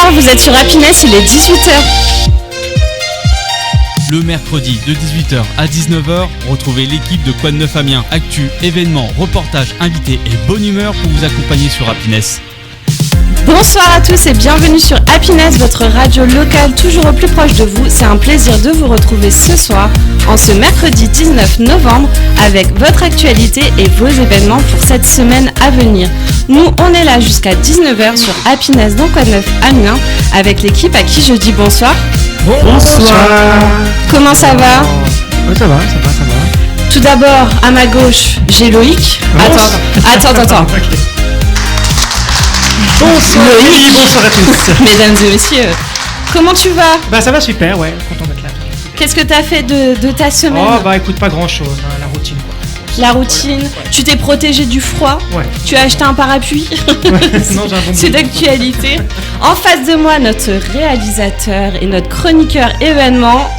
Bonsoir, vous êtes sur Happiness, il est 18h. Le mercredi de 18h à 19h, retrouvez l'équipe de Quoi de Neuf Amiens. Actu, événements, reportages, invités et bonne humeur pour vous accompagner sur Happiness. Bonsoir à tous et bienvenue sur Happiness, votre radio locale toujours au plus proche de vous. C'est un plaisir de vous retrouver ce soir, en ce mercredi 19 novembre, avec votre actualité et vos événements pour cette semaine à venir. Nous, on est là jusqu'à 19h sur Happiness dans Quoi de Neuf Amiens, avec l'équipe à qui je dis bonsoir. Bonsoir. Comment ça va ? Ouais, ça va. Tout d'abord, à ma gauche, j'ai Loïc. Attends. Okay. Bonsoir Loïc. Bonsoir à tous. Mesdames et messieurs, comment tu vas ? Bah ça va super, ouais, content d'être là. Qu'est-ce que t'as fait de ta semaine ? Oh bah écoute, pas grand chose, hein, la routine quoi. La routine, ouais. Tu t'es protégé du froid, ouais. Tu as acheté un parapluie, ouais. Non, j'ai un bon c'est d'actualité. En face de moi, notre réalisateur et notre chroniqueur événement.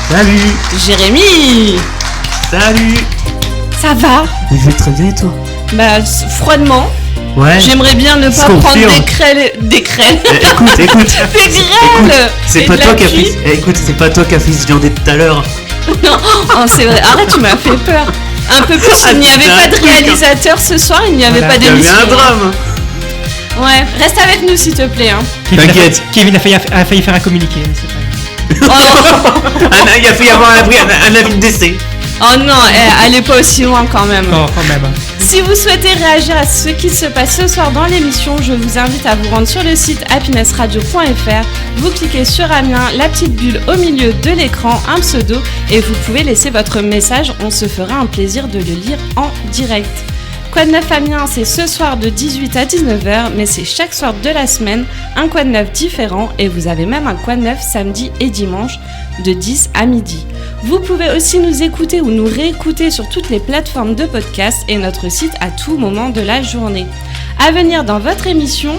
Salut Jérémy. Salut. Ça va ? Je vais très bien et toi ? Bah froidement. Ouais. J'aimerais bien ne pas prendre des crêles. Écoute. Des grêles. C'est pas toi qui as fait. Écoute, c'est pas toi qui as fait ce viandé tout à l'heure. Non, c'est vrai. Arrête, tu m'as fait peur. Un peu plus, il n'y avait pas de réalisateur ce soir, il n'y avait pas d'émission. Il y avait un drame. Ouais, reste avec nous s'il te plaît. Hein. T'inquiète. Kevin a failli faire un communiqué, c'est pas Il a failli avoir un avis de décès. Oh non, allez pas aussi loin quand même. Oh, quand même. Si vous souhaitez réagir à ce qui se passe ce soir dans l'émission, je vous invite à vous rendre sur le site happinessradio.fr. Vous cliquez sur Amiens, la petite bulle au milieu de l'écran, un pseudo, et vous pouvez laisser votre message. On se fera un plaisir de le lire en direct. Quoi de neuf Amiens, c'est ce soir de 18 à 19h, mais c'est chaque soir de la semaine, un Quoi de neuf différent, et vous avez même un Quoi de neuf samedi et dimanche de 10 à midi. Vous pouvez aussi nous écouter ou nous réécouter sur toutes les plateformes de podcast et notre site à tout moment de la journée. À venir dans votre émission,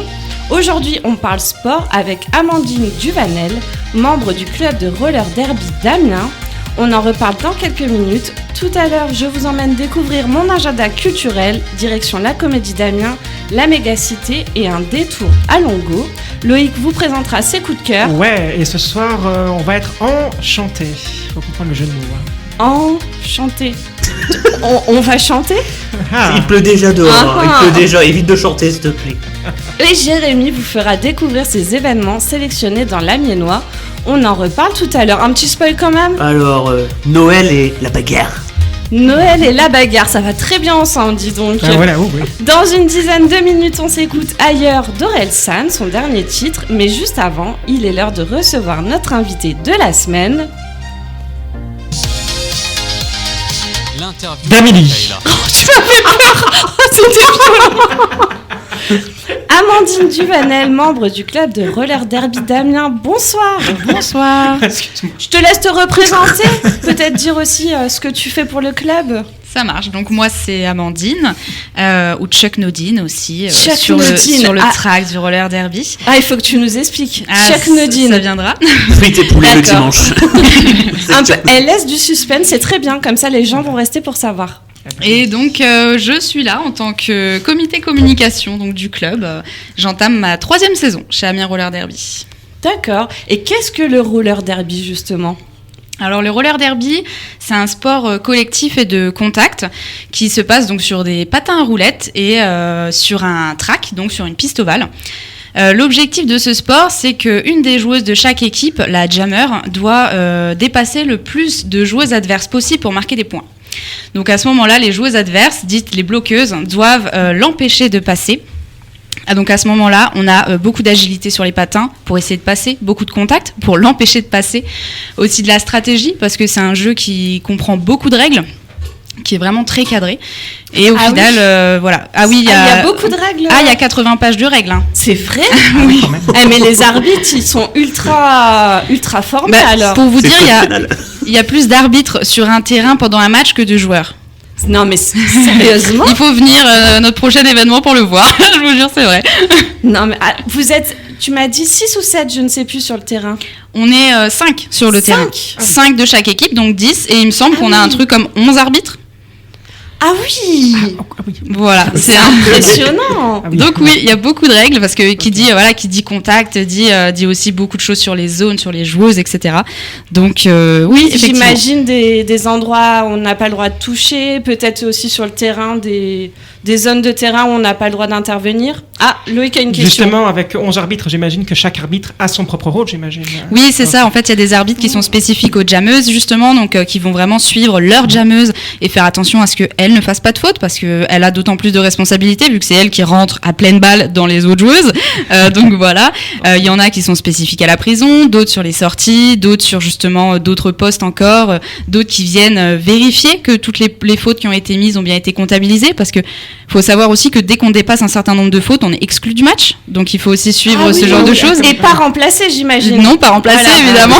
aujourd'hui on parle sport avec Amandine Duvanel, membre du club de roller derby d'Amiens. On en reparle dans quelques minutes. Tout à l'heure, je vous emmène découvrir mon agenda culturel, direction la Comédie d'Amiens, la Mégacité et un détour à Longo. Loïc vous présentera ses coups de cœur. Ouais, et ce soir, on va être enchanté. Faut comprendre le jeu de mots. Enchanté. on va chanter ? Il pleut déjà dehors, il pleut déjà, évite de chanter s'il te plaît. Et Jérémy vous fera découvrir ces événements sélectionnés dans l'Amiénois. On en reparle tout à l'heure. Un petit spoil quand même ? Alors, Noël et la bagarre. Noël et la bagarre, ça va très bien ensemble, dis donc. Ah, voilà, oui. Dans une dizaine de minutes, on s'écoute Ailleurs d'Orelsan, son dernier titre. Mais juste avant, il est l'heure de recevoir notre invité de la semaine. L'interview d'Amélie. Tu m'as fait peur. C'était Amandine Duvanel, membre du club de roller derby d'Amiens. Bonsoir. Bonsoir. Je te laisse te représenter. Peut-être dire aussi ce que tu fais pour le club. Ça marche. Donc moi c'est Amandine ou Chuck Nodine aussi sur le track du roller derby. Ah, il faut que tu nous expliques. Chuck Nodine. Ça viendra. Frites et poulet le dimanche. Un peu, elle laisse du suspense, c'est très bien. Comme ça, les gens vont rester pour savoir. Et donc je suis là en tant que comité communication donc du club. J'entame ma 3e saison chez Amiens Roller Derby. D'accord. Et qu'est-ce que le roller derby justement ? Alors le roller derby, c'est un sport collectif et de contact qui se passe donc sur des patins à roulettes et sur un track, donc sur une piste ovale. L'objectif de ce sport, c'est qu'une des joueuses de chaque équipe, la jammer, doit dépasser le plus de joueuses adverses possible pour marquer des points. Donc à ce moment-là, les joueuses adverses, dites les bloqueuses, doivent l'empêcher de passer. Donc à ce moment-là, on a beaucoup d'agilité sur les patins pour essayer de passer, beaucoup de contact pour l'empêcher de passer, aussi de la stratégie parce que c'est un jeu qui comprend beaucoup de règles, qui est vraiment très cadré. Et au final, oui. voilà. Ah oui, il y a beaucoup de règles. Ah, il y a 80 pages de règles. Hein. C'est vrai ? Oui. Mais les arbitres, ils sont ultra formés alors. Pour vous dire, il y a plus d'arbitres sur un terrain pendant un match que de joueurs. Non mais sérieusement. Il faut venir notre prochain événement pour le voir. Je vous jure, c'est vrai. Non mais vous êtes, tu m'as dit 6 ou 7, je ne sais plus, sur le terrain. On est 5 sur le terrain. 5 de chaque équipe, donc 10. Et il me semble qu'on a un truc comme 11 arbitres. Ah oui. Voilà, c'est impressionnant. Donc oui, il y a beaucoup de règles parce que qui dit contact dit aussi beaucoup de choses sur les zones, sur les joueuses, etc. Donc oui, effectivement. J'imagine des endroits où on n'a pas le droit de toucher, peut-être aussi sur le terrain des zones de terrain où on n'a pas le droit d'intervenir. Ah, Loïc a une question. Justement, avec 11 arbitres, j'imagine que chaque arbitre a son propre rôle, j'imagine. Oui, c'est ça. En fait, il y a des arbitres qui sont spécifiques aux jammeuses, justement, donc qui vont vraiment suivre leur jammeuse et faire attention à ce qu'elle ne fasse pas de faute, parce qu'elle a d'autant plus de responsabilités, vu que c'est elle qui rentre à pleine balle dans les autres joueuses. Donc voilà. Il y en a qui sont spécifiques à la prison, d'autres sur les sorties, d'autres sur justement d'autres postes encore, d'autres qui viennent vérifier que toutes les fautes qui ont été mises ont bien été comptabilisées, parce que faut savoir aussi que dès qu'on dépasse un certain nombre de fautes, on est exclu du match. Donc il faut aussi suivre ce genre de choses. Et pas remplacer, j'imagine. Non, pas remplacer, évidemment.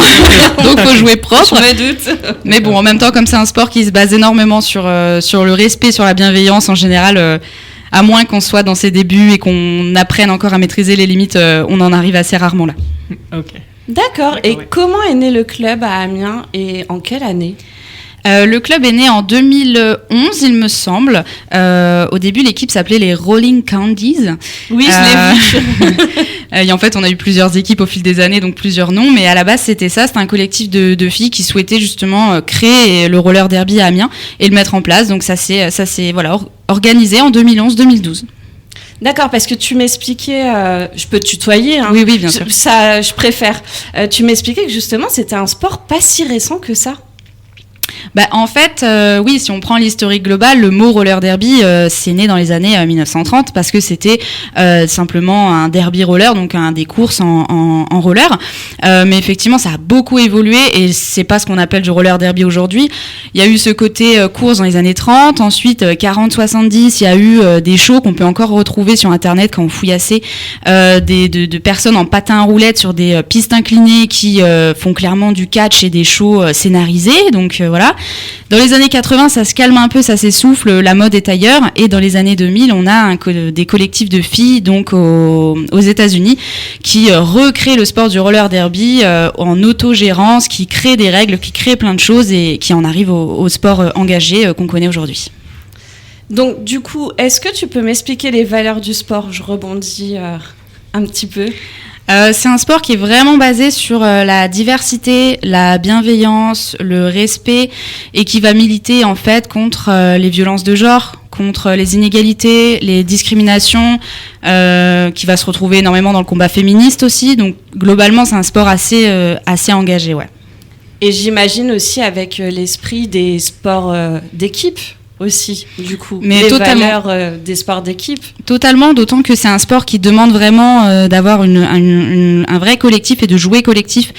Donc faut jouer propre. Je me doute. Mais bon, en même temps, comme c'est un sport qui se base énormément sur le respect, sur la bienveillance en général, à moins qu'on soit dans ses débuts et qu'on apprenne encore à maîtriser les limites, on en arrive assez rarement là. Ok. D'accord. Et comment est né le club à Amiens et en quelle année ? Le club est né en 2011, il me semble. Au début, l'équipe s'appelait les Rolling Candies. Oui, je l'ai vu. Et en fait, on a eu plusieurs équipes au fil des années, donc plusieurs noms. Mais à la base, c'était ça. C'était un collectif de filles qui souhaitaient justement créer le roller derby à Amiens et le mettre en place. Donc ça s'est organisé en 2011-2012. D'accord, parce que tu m'expliquais, je peux te tutoyer, hein. Oui, bien sûr. Ça, je préfère. Tu m'expliquais que justement, c'était un sport pas si récent que ça. En fait, oui, si on prend l'historique global, le mot roller derby, c'est né dans les années 1930 parce que c'était simplement un derby roller, donc des courses en roller. Mais effectivement, ça a beaucoup évolué et c'est pas ce qu'on appelle du roller derby aujourd'hui. Il y a eu ce côté course dans les années 30, ensuite 40-70, il y a eu des shows qu'on peut encore retrouver sur Internet quand on fouille assez, de personnes en patin à roulettes sur des pistes inclinées qui font clairement du catch et des shows scénarisés. Donc voilà. Dans les années 80, ça se calme un peu, ça s'essouffle, la mode est ailleurs. Et dans les années 2000, on a des collectifs de filles donc aux États-Unis qui recréent le sport du roller derby en autogérance, qui créent des règles, qui créent plein de choses et qui en arrivent au sport engagé qu'on connaît aujourd'hui. Donc du coup, est-ce que tu peux m'expliquer les valeurs du sport ? Je rebondis un petit peu. C'est un sport qui est vraiment basé sur la diversité, la bienveillance, le respect et qui va militer en fait contre les violences de genre, contre les inégalités, les discriminations, qui va se retrouver énormément dans le combat féministe aussi. Donc globalement, c'est un sport assez engagé, ouais. Et j'imagine aussi avec l'esprit des sports d'équipe. Aussi, du coup, mais les totalement. valeurs des sports d'équipe. Totalement, d'autant que c'est un sport qui demande vraiment d'avoir un vrai collectif et de jouer collectif.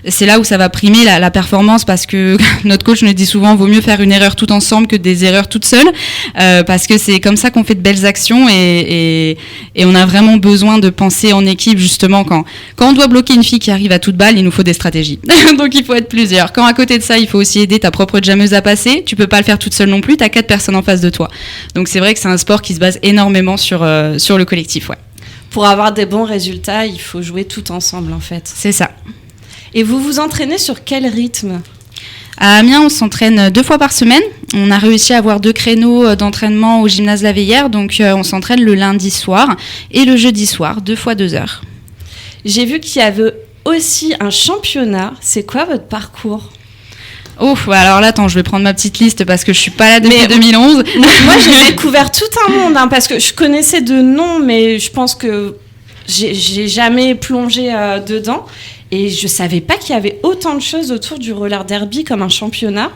C'est là où ça va primer la performance parce que notre coach nous dit souvent vaut mieux faire une erreur tout ensemble que des erreurs toutes seules parce que c'est comme ça qu'on fait de belles actions et on a vraiment besoin de penser en équipe justement quand on doit bloquer une fille qui arrive à toute balle, il nous faut des stratégies. Donc il faut être plusieurs. Quand à côté de ça, il faut aussi aider ta propre jammeuse à passer, tu peux pas le faire toute seule non plus, t'as 4 personnes en face de toi. Donc c'est vrai que c'est un sport qui se base énormément sur le collectif, ouais. Pour avoir des bons résultats, il faut jouer tout ensemble en fait. C'est ça. Et vous vous entraînez sur quel rythme ? À Amiens, on s'entraîne 2 fois par semaine. On a réussi à avoir 2 créneaux d'entraînement au gymnase La Veillère, donc on s'entraîne le lundi soir et le jeudi soir, 2 fois 2 heures. J'ai vu qu'il y avait aussi un championnat. C'est quoi votre parcours ? Ouf, alors là, attends, je vais prendre ma petite liste parce que je suis pas là depuis 2011. Moi, j'ai découvert tout un monde, hein, parce que je connaissais de noms, mais je pense que j'ai jamais plongé dedans. Et je savais pas qu'il y avait autant de choses autour du roller derby comme un championnat.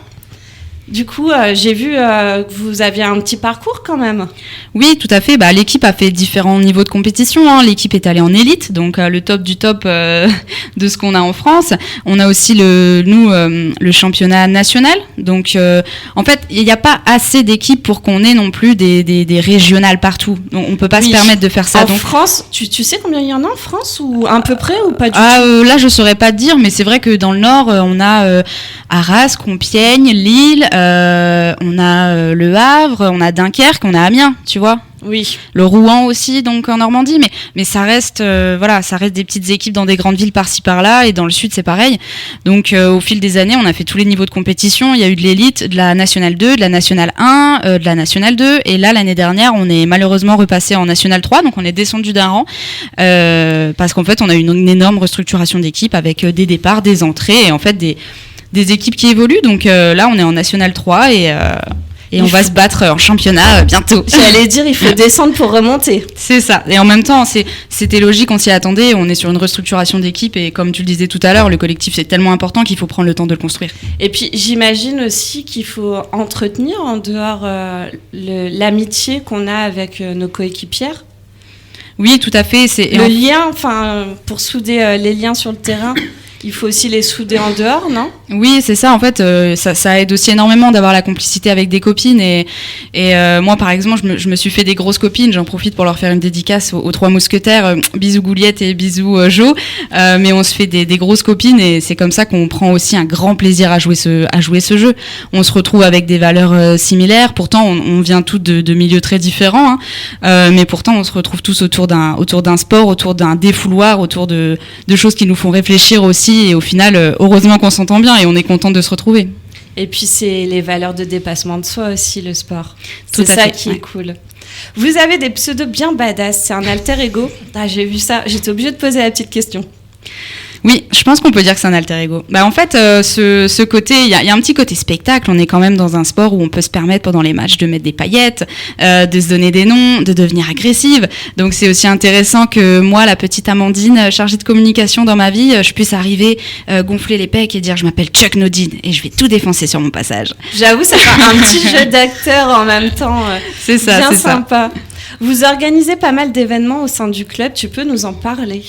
Du coup, j'ai vu que vous aviez un petit parcours quand même. Oui, tout à fait. L'équipe a fait différents niveaux de compétition, hein. L'équipe est allée en élite, donc le top du top de ce qu'on a en France. On a aussi le championnat national. Donc, en fait, il n'y a pas assez d'équipes pour qu'on ait non plus des régionales partout. Donc, on peut pas se permettre de faire ça. En France, tu sais combien il y en a en France ou à peu près ou pas du tout Là, je saurais pas te dire, mais c'est vrai que dans le Nord, on a Arras, Compiègne, Lille. On a Le Havre, on a Dunkerque, on a Amiens, tu vois. Oui. Le Rouen aussi, donc en Normandie, mais ça reste, ça reste des petites équipes dans des grandes villes par-ci par-là, et dans le sud c'est pareil. Donc au fil des années, on a fait tous les niveaux de compétition. Il y a eu de l'élite, de la nationale 2, de la nationale 1, de la nationale 2, et là l'année dernière, on est malheureusement repassé en nationale 3, donc on est descendu d'un rang parce qu'en fait, on a eu une énorme restructuration d'équipe avec des départs, des entrées, et en fait des équipes qui évoluent. Donc là, on est en nationale 3 et on va se battre en championnat bientôt. J'allais dire, il faut descendre pour remonter. C'est ça. Et en même temps, c'était logique, on s'y attendait. On est sur une restructuration d'équipe et comme tu le disais tout à l'heure, le collectif c'est tellement important qu'il faut prendre le temps de le construire. Et puis j'imagine aussi qu'il faut entretenir en dehors l'amitié qu'on a avec nos coéquipières. Oui, tout à fait. Le lien, pour souder les liens sur le terrain. Il faut aussi les souder en dehors, non ? Oui, c'est ça. En fait, ça aide aussi énormément d'avoir la complicité avec des copines. Et moi, par exemple, je me suis fait des grosses copines. J'en profite pour leur faire une dédicace aux 3 mousquetaires. Bisous Gouliette et bisous Jo. Mais on se fait des grosses copines et c'est comme ça qu'on prend aussi un grand plaisir à jouer ce jeu. On se retrouve avec des valeurs similaires. Pourtant, on vient toutes de milieux très différents. Mais pourtant, on se retrouve tous autour d'un sport, autour d'un défouloir, autour de choses qui nous font réfléchir aussi. Et au final, heureusement qu'on s'entend bien et on est content de se retrouver. Et puis c'est les valeurs de dépassement de soi aussi, le sport. C'est Tout à ça fait, qui est cool. Vous avez des pseudos bien badass, c'est un alter ego. Ah, j'ai vu ça, j'étais obligée de poser la petite question. Oui, je pense qu'on peut dire que c'est un alter ego. En fait, ce côté, il y a un petit côté spectacle. On est quand même dans un sport où on peut se permettre pendant les matchs de mettre des paillettes, de se donner des noms, de devenir agressive. Donc c'est aussi intéressant que moi, la petite Amandine, chargée de communication dans ma vie, je puisse arriver, gonfler les pecs et dire je m'appelle Chuck Nodine et je vais tout défoncer sur mon passage. J'avoue, ça fait un petit jeu d'acteur en même temps. C'est ça, bien c'est sympa. Vous organisez pas mal d'événements au sein du club. Tu peux nous en parler ?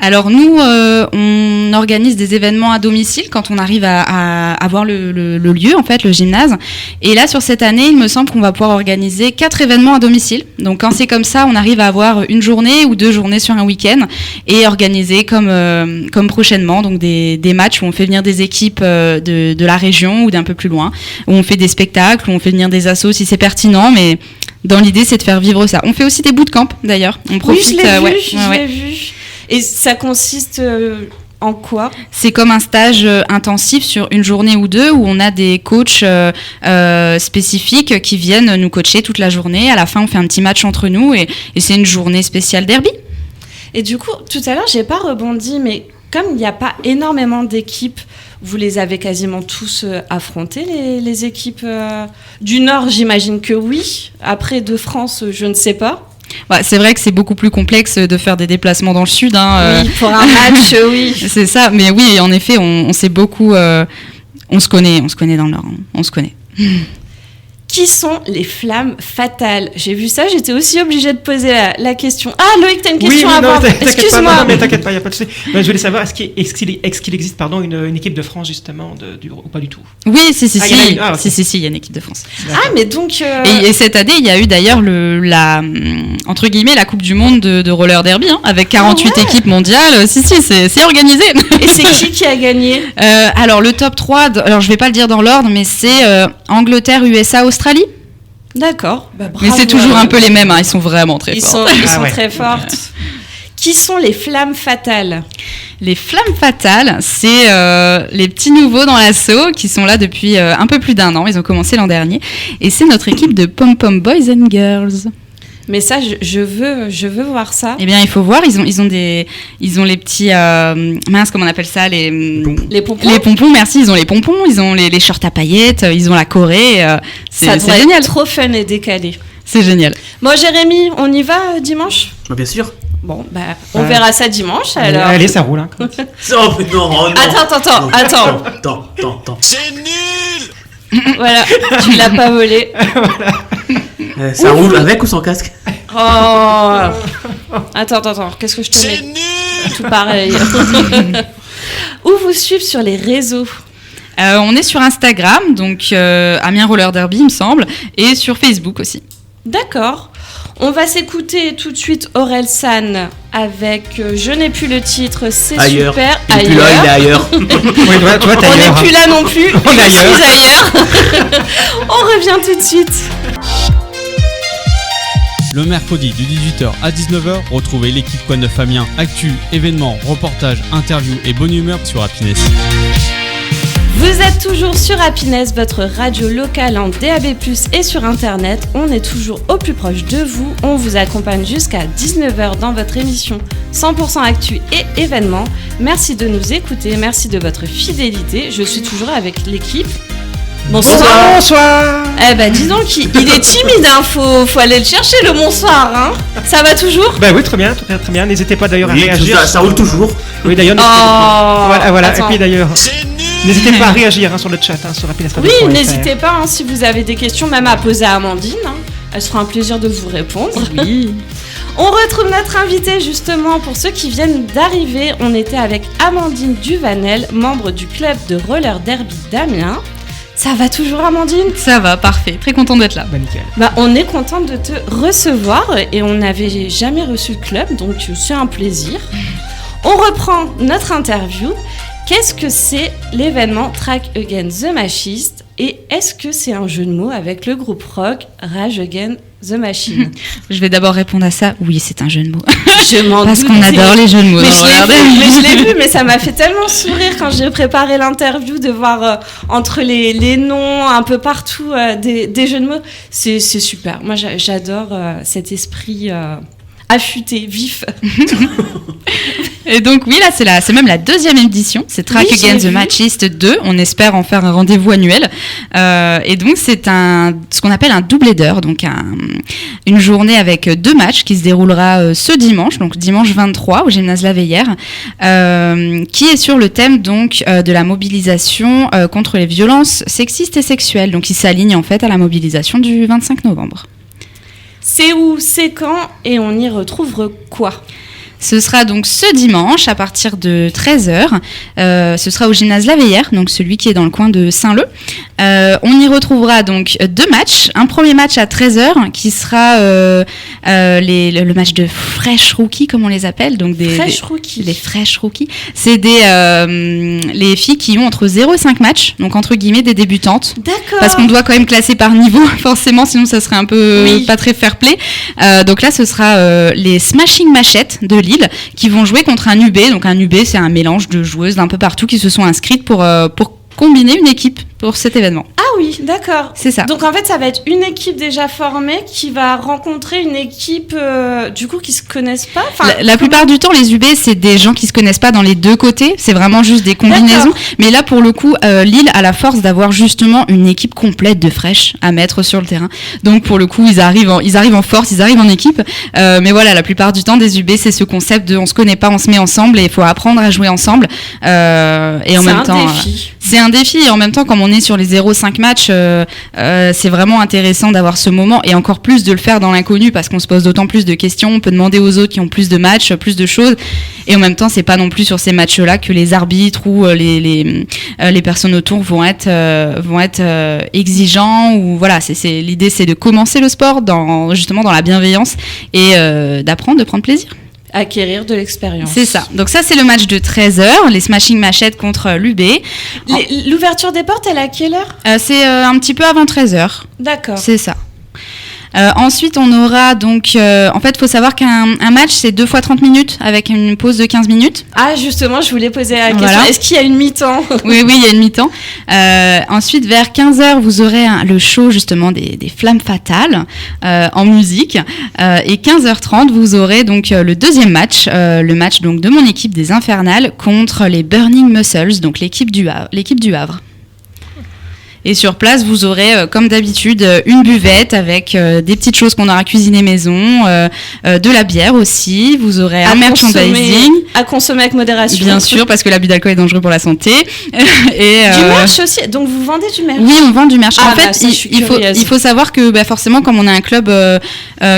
Alors nous, on organise des événements à domicile quand on arrive à avoir le lieu, en fait, le gymnase. Et là, sur cette année, il me semble qu'on va pouvoir organiser 4 événements à domicile. Donc quand c'est comme ça, on arrive à avoir une journée ou 2 journées sur un week-end et organiser comme prochainement, donc des matchs où on fait venir des équipes de la région ou d'un peu plus loin, où on fait des spectacles, où on fait venir des assos si c'est pertinent, mais dans l'idée, c'est de faire vivre ça. On fait aussi des bootcamps, d'ailleurs. On profite, oui, je l'ai vu. Et ça consiste en quoi ? C'est comme un stage intensif sur une journée ou 2 où on a des coachs spécifiques qui viennent nous coacher toute la journée. À la fin, on fait un petit match entre nous et c'est une journée spéciale derby. Et du coup, tout à l'heure, j'ai pas rebondi, mais comme il n'y a pas énormément d'équipes, vous les avez quasiment tous affrontés, les équipes du Nord, j'imagine que oui. Après, de France, je ne sais pas. Ouais, c'est vrai que c'est beaucoup plus complexe de faire des déplacements dans le sud. Oui, pour un match, oui. C'est ça, mais oui, en effet, on s'est beaucoup... on se connaît dans le Nord, on se connaît. Qui sont les flammes fatales ? J'ai vu ça, j'étais aussi obligée de poser la question. Ah, Loïc, t'as une question avant. Excuse-moi. Non, mais t'inquiète pas, il n'y a pas de souci. Je voulais savoir, est-ce qu'il existe une équipe de France, justement, ou pas du tout ? Oui, si, okay. il y a une équipe de France. Ah, mais donc... Et cette année, il y a eu d'ailleurs entre guillemets, la Coupe du Monde de roller derby, avec 48 équipes mondiales. C'est organisé. Et c'est qui a gagné ? Alors, le top 3, alors je vais pas le dire dans l'ordre, mais c'est Angleterre, USA, Australie. D'accord. Bravo, mais c'est toujours un peu les mêmes, ils sont vraiment très forts. Ils sont très fortes. Qui sont les flammes fatales ? Les flammes fatales, c'est les petits nouveaux dans l'assaut qui sont là depuis un peu plus d'1 an. Ils ont commencé l'an dernier. Et c'est notre équipe de Pom Pom Boys and Girls. Mais ça, je veux voir ça. Eh bien, il faut voir. Ils ont les petits comment on appelle ça, les pompons. Les pompons, merci. Ils ont les pompons. Ils ont les shorts à paillettes. Ils ont la Corée. C'est génial. Être trop fun et décalé. C'est génial. Bon, Jérémy, on y va dimanche ? Bien sûr. Bon, on verra ça dimanche alors. Allez, ça roule. Non. Attends. C'est nul. Voilà, tu l'as pas volé. Ça roule avec ou sans casque ? Oh. Attends, qu'est-ce que je te mets ? C'est nul. Tout pareil. Où vous suivre sur les réseaux ? On est sur Instagram, donc Amiens Roller Derby, il me semble, et sur Facebook aussi. D'accord. On va s'écouter tout de suite Orelsan avec Je n'ai plus le titre, c'est ailleurs. Super. Il est plus là, il est ailleurs. Oui, toi, t'es on ailleurs. n'est plus là non plus. On est ailleurs. Je suis ailleurs. On revient tout de suite. Le mercredi de 18h à 19h, retrouvez l'équipe Quoi de Neuf Amiens. Actu, événements, reportages, interviews et bonne humeur sur Happiness. Vous êtes toujours sur Happiness, votre radio locale en DAB+, et sur Internet. On est toujours au plus proche de vous. On vous accompagne jusqu'à 19h dans votre émission 100% Actu et événements. Merci de nous écouter, merci de votre fidélité. Je suis toujours avec l'équipe. Bonsoir. Bonsoir. Eh ben dis donc, il est timide, hein. Faut aller le chercher le bonsoir, hein. Ça va toujours? Bah oui, très bien, très bien. N'hésitez pas d'ailleurs à Oui, réagir. ça roule toujours. Oui, d'ailleurs. Voilà. Attends. Et puis d'ailleurs, C'est nul. n'hésitez pas à réagir sur le chat, sur Happiness Radio. Oui, n'hésitez pas, hein, si vous avez des questions, même à poser à Amandine, hein. Elle sera un plaisir de vous répondre. Oui. On retrouve notre invitée justement pour ceux qui viennent d'arriver. On était avec Amandine Duvanel, membre du club de roller derby d'Amiens. Ça va toujours, Amandine? Ça va, parfait. Très contente d'être là. Bah nickel. On est contente de te recevoir et on n'avait jamais reçu le club, donc c'est un plaisir. On reprend notre interview. Qu'est-ce que c'est l'événement Track Against the Machist et est-ce que c'est un jeu de mots avec le groupe rock Rage Against the Machine? Je vais d'abord répondre à ça. Oui, c'est un jeu de mots. Je m'en Parce doutais. qu'on adore les jeux de mots. Mais dans je Roller l'ai Derby. vu, mais je l'ai vu, mais ça m'a fait tellement sourire quand j'ai préparé l'interview de voir entre les noms un peu partout des jeux de mots. C'est super. Moi, j'adore cet esprit affûté, vif. Et donc oui, là c'est même la deuxième édition, c'est Track Oui, j'ai Against the vu. Machist 2, on espère en faire un rendez-vous annuel. Et donc c'est ce qu'on appelle un double header, donc une journée avec 2 matchs qui se déroulera ce dimanche, donc dimanche 23 au gymnase La Veillère, qui est sur le thème donc de la mobilisation contre les violences sexistes et sexuelles, donc il s'aligne en fait à la mobilisation du 25 novembre. C'est où, c'est quand et on y retrouve quoi? Ce sera donc ce dimanche à partir de 13h. Ce sera au gymnase La Veillère, donc celui qui est dans le coin de Saint-Leu. On y retrouvera donc 2 matchs. Un premier match à 13h qui sera le match de Fresh Rookie, comme on les appelle. Donc Rookie. Les Fresh Rookies. C'est les filles qui ont entre 0 et 5 matchs, donc entre guillemets des débutantes. D'accord. Parce qu'on doit quand même classer par niveau, forcément, sinon ça serait un peu pas très fair-play. Donc là, ce sera les Smashing Machettes de Lille qui vont jouer contre un UB. Donc un UB, c'est un mélange de joueuses d'un peu partout qui se sont inscrites pour combiner une équipe pour cet événement. Ah oui, d'accord. C'est ça. Donc en fait, ça va être une équipe déjà formée qui va rencontrer une équipe du coup qui se connaissent pas. Enfin, La plupart du temps, les UB, c'est des gens qui se connaissent pas dans les deux côtés. C'est vraiment juste des combinaisons. D'accord. Mais là, pour le coup, Lille a la force d'avoir justement une équipe complète de fraîches à mettre sur le terrain. Donc pour le coup, ils arrivent en force, ils arrivent en équipe. Mais voilà, la plupart du temps, des UB, c'est ce concept de on se connaît pas, on se met ensemble et il faut apprendre à jouer ensemble. Et en même temps, c'est un défi. Et en même temps, comme on est sur les 0-5 matchs, c'est vraiment intéressant d'avoir ce moment et encore plus de le faire dans l'inconnu parce qu'on se pose d'autant plus de questions. On peut demander aux autres qui ont plus de matchs, plus de choses. Et en même temps, c'est pas non plus sur ces matchs-là que les arbitres ou les personnes autour vont être exigeants ou voilà. L'idée, c'est de commencer le sport justement dans la bienveillance et d'apprendre, de prendre plaisir. Acquérir de l'expérience. C'est ça. Donc ça, c'est le match de 13h, les Smashing Machettes contre l'UB. L'ouverture des portes, elle est à quelle heure? C'est un petit peu avant 13h. D'accord. C'est ça. Ensuite, on aura donc... en fait, il faut savoir qu'un match, c'est 2 fois 30 minutes avec une pause de 15 minutes. Ah, justement, je voulais poser la question. Voilà. Est-ce qu'il y a une mi-temps? Oui, il y a une mi-temps. Ensuite, vers 15h, vous aurez le show, justement, des Flammes Fatales en musique. Et 15h30, vous aurez donc le deuxième match, le match donc, de mon équipe des Infernales contre les Burning Muscles, donc l'équipe du Havre. Et sur place, vous aurez, comme d'habitude, une buvette avec des petites choses qu'on aura cuisinées maison, de la bière aussi. Vous aurez un merchandising. À consommer avec modération. Bien sûr, parce que l'abus d'alcool est dangereux pour la santé. Et, du merch aussi. Donc vous vendez du merch? Oui, on vend du merch. Ah, en fait, ça, il faut savoir que forcément, comme on est un club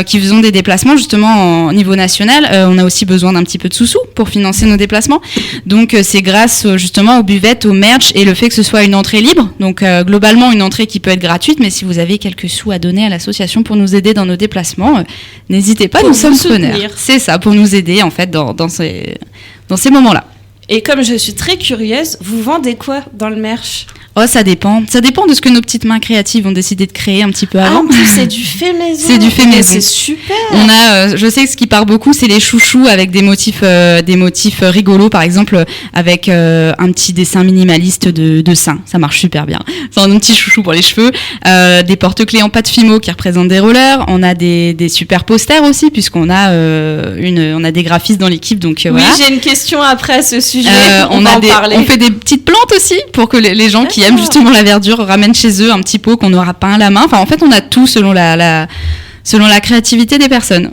qui faisons des déplacements justement au niveau national, on a aussi besoin d'un petit peu de sous-sous pour financer nos déplacements. Donc c'est grâce justement aux buvettes, au merch et le fait que ce soit une entrée libre. Donc globalement une entrée qui peut être gratuite, mais si vous avez quelques sous à donner à l'association pour nous aider dans nos déplacements, n'hésitez pas, nous sommes preneurs. C'est ça, pour nous aider en fait dans ces moments-là. Et comme je suis très curieuse, vous vendez quoi dans le merch? Oh, ça dépend. Ça dépend de ce que nos petites mains créatives ont décidé de créer un petit peu avant. En plus, c'est du fait maison. C'est du fait maison. C'est super. On a, je sais que ce qui part beaucoup, c'est les chouchous avec des motifs rigolos, par exemple, avec un petit dessin minimaliste de seins. Ça marche super bien. C'est un petit chouchou pour les cheveux. Des porte-clés en pâte Fimo qui représentent des rollers. On a des super posters aussi, puisqu'on a on a des graphistes dans l'équipe. Donc oui, voilà. j'ai une question après à ce sujet. On fait des petites plantes aussi pour que les gens qui aiment justement la verdure ramènent chez eux un petit pot qu'on aura peint à la main. Enfin, en fait, on a tout selon la créativité des personnes.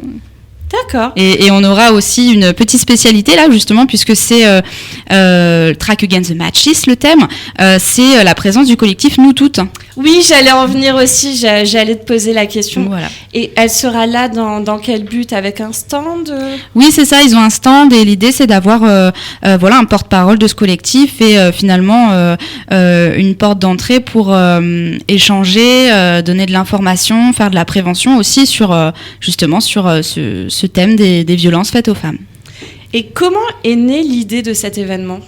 D'accord. Et on aura aussi une petite spécialité là, justement, puisque c'est Track Against the Matches, le thème. C'est la présence du collectif Nous Toutes. Oui, j'allais en venir aussi. J'allais te poser la question. Voilà. Et elle sera là dans quel but? Avec un stand? Oui, c'est ça. Ils ont un stand et l'idée, c'est d'avoir un porte-parole de ce collectif et finalement une porte d'entrée pour échanger, donner de l'information, faire de la prévention aussi sur ce thème des violences faites aux femmes. Et comment est née l'idée de cet événement?